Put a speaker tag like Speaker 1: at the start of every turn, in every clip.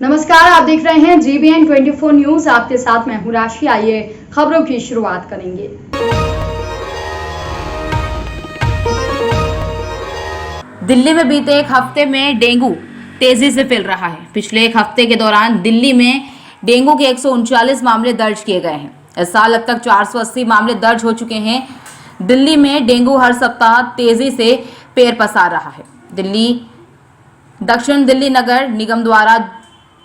Speaker 1: नमस्कार, आप देख रहे हैं GBN 24 न्यूज। आपके साथ मैं हूं राशि। आइए खबरों की शुरुआत करेंगे।
Speaker 2: दिल्ली में बीते एक हफ्ते में डेंगू तेजी से फैल रहा है। पिछले एक हफ्ते के दौरान दिल्ली में डेंगू के 139 मामले दर्ज किए गए हैं। इस साल अब तक 480 मामले दर्ज हो चुके हैं। दिल्ली में डेंगू हर सप्ताह तेजी से पैर पसार रहा है। दक्षिण दिल्ली नगर निगम द्वारा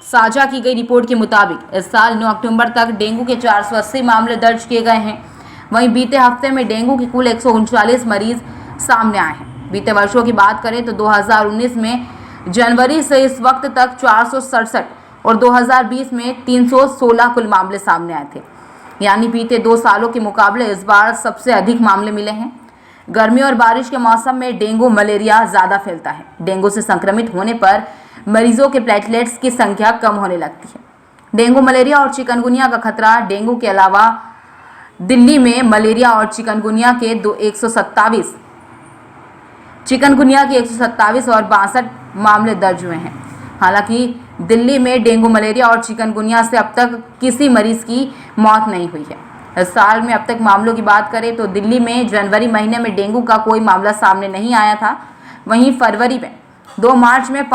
Speaker 2: साझा की गई रिपोर्ट के मुताबिक इस साल 9 अक्टूबर तक डेंगू के 480 मामले दर्ज किए गए हैं। वहीं बीते हफ्ते में डेंगू के कुल 139 मरीज सामने आए हैं। बीते वर्षों की बात करें तो 2019 में जनवरी से इस वक्त तक 467 और 2020 में 316 कुल मामले सामने आए थे। यानी बीते 2 सालों के मुकाबले इस बार सबसे अधिक मामले मिले हैं। गर्मी और बारिश के मौसम में डेंगू मलेरिया ज़्यादा फैलता है। डेंगू से संक्रमित होने पर मरीजों के प्लेटलेट्स की संख्या कम होने लगती है। डेंगू, मलेरिया और चिकनगुनिया का खतरा। डेंगू के अलावा दिल्ली में मलेरिया और चिकनगुनिया के 127 और 62 मामले दर्ज हुए हैं। हालांकि दिल्ली में डेंगू, मलेरिया और चिकनगुनिया से अब तक किसी मरीज की मौत नहीं हुई है। इस साल में अब तक मामलों की बात करें तो दिल्ली में जनवरी महीने में डेंगू का कोई मामला सामने नहीं आया था। वहीं फरवरी में 2 मार्च में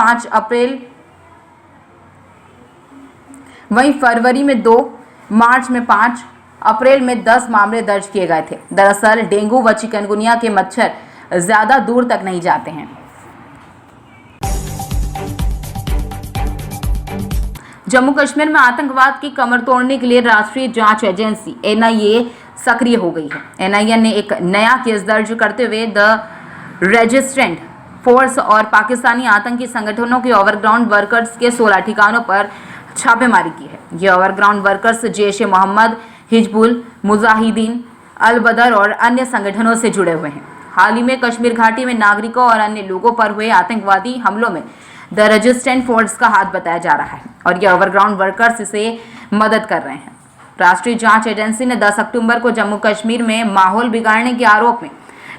Speaker 2: 5 अप्रैल में 10 मामले दर्ज किए गए थे। दरअसल डेंगू व चिकनगुनिया के मच्छर ज़्यादा दूर तक नहीं जाते हैं। जम्मू कश्मीर में आतंकवाद की कमर तोड़ने के लिए राष्ट्रीय जांच एजेंसी NIA सक्रिय हो गई है। NIA ने एक नया केस दर्ज करते हुए द रेजिस्टेंट फोर्स और पाकिस्तानी आतंकी संगठनों के ओवरग्राउंड वर्कर्स के 16 ठिकानों पर छापेमारी की है। ये ओवरग्राउंड वर्कर्स जैश-ए-मोहम्मद, हिजबुल मुजाहिदीन, अल बदर और अन्य संगठनों से जुड़े हुए हैं। हाल ही में कश्मीर घाटी में नागरिकों और अन्य लोगों पर हुए आतंकवादी हमलों में द रेजिस्टेंट फोर्स का हाथ बताया जा रहा है और ये ओवरग्राउंड वर्कर्स इसे मदद कर रहे हैं। राष्ट्रीय जांच एजेंसी ने 10 अक्टूबर को जम्मू कश्मीर में माहौल बिगाड़ने के आरोप में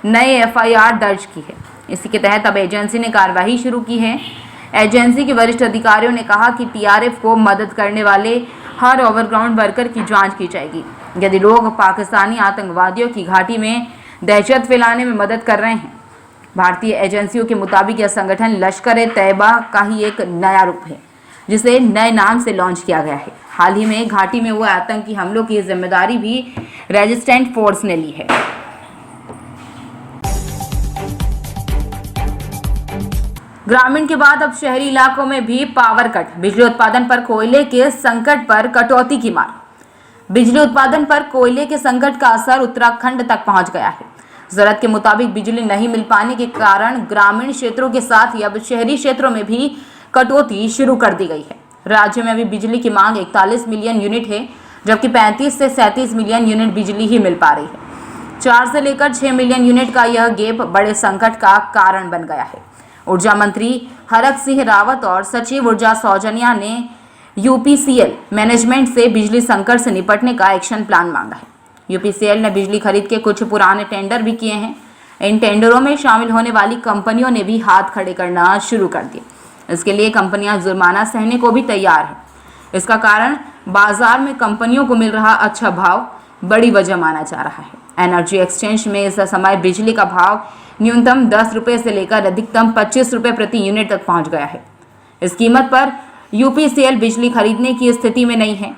Speaker 2: नए FIR दर्ज की है। इसी के तहत अब एजेंसी ने कार्रवाई शुरू की है। एजेंसी के वरिष्ठ अधिकारियों ने कहा कि TRF को मदद करने वाले हर ओवरग्राउंड वर्कर की जांच की जाएगी। यदि लोग पाकिस्तानी आतंकवादियों की घाटी में दहशत फैलाने में मदद कर रहे हैं। भारतीय एजेंसियों के मुताबिक यह संगठन लश्कर-ए-तैयबा का ही एक नया रूप है, जिसे नए नाम से लॉन्च किया गया है। हाल ही में घाटी में हुए आतंकी हमलों की जिम्मेदारी भी रेजिस्टेंट फोर्स ने ली है। ग्रामीण के बाद अब शहरी इलाकों में भी पावर कट। बिजली उत्पादन पर कोयले के संकट पर कटौती की मार। बिजली उत्पादन पर कोयले के संकट का असर उत्तराखंड तक पहुंच गया है। जरूरत के मुताबिक बिजली नहीं मिल पाने के कारण ग्रामीण क्षेत्रों के साथ ही अब शहरी क्षेत्रों में भी कटौती शुरू कर दी गई है। राज्य में अभी बिजली की मांग 41 मिलियन यूनिट है, जबकि 35 से 37 मिलियन यूनिट बिजली ही मिल पा रही है। 4 से लेकर 6 मिलियन यूनिट का यह गैप बड़े संकट का कारण बन गया है। ऊर्जा मंत्री हरक सिंह रावत और सचिव ऊर्जा सौजन्या ने UPCL मैनेजमेंट से बिजली संकट से निपटने का एक्शन प्लान मांगा है। UPCL ने बिजली खरीद के कुछ पुराने टेंडर भी किए हैं। इन टेंडरों में शामिल होने वाली कंपनियों ने भी हाथ खड़े करना शुरू कर दिए। इसके लिए कंपनियां जुर्माना सहने को भी तैयार हैं। इसका कारण बाजार में कंपनियों को मिल रहा अच्छा भाव बड़ी वजह माना जा रहा है। एनर्जी एक्सचेंज में इस समय बिजली का भाव न्यूनतम 10 रुपये से लेकर अधिकतम 25 रुपये प्रति यूनिट तक पहुंच गया है। इस कीमत पर UPCL बिजली खरीदने की स्थिति में नहीं है।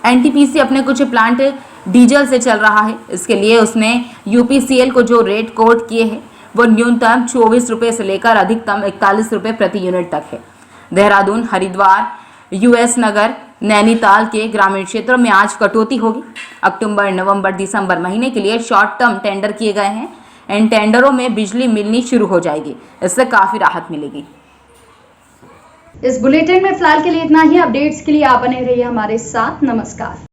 Speaker 2: NTPC अपने कुछ प्लांट डीजल से चल रहा है। इसके लिए उसने UPCL को जो रेट कोट किए हैं वो न्यूनतम 24 रुपये से लेकर अधिकतम 41 रुपये प्रति यूनिट तक है। देहरादून, हरिद्वार, US नगर, नैनीताल के ग्रामीण क्षेत्रों में आज कटौती होगी। अक्टूबर, नवंबर, दिसंबर महीने के लिए शॉर्ट टर्म टेंडर किए गए हैं। इन टेंडरों में बिजली मिलनी शुरू हो जाएगी। इससे काफ़ी राहत मिलेगी।
Speaker 1: इस बुलेटिन में फिलहाल के लिए इतना ही। अपडेट्स के लिए आप बने रहिए हमारे साथ। नमस्कार।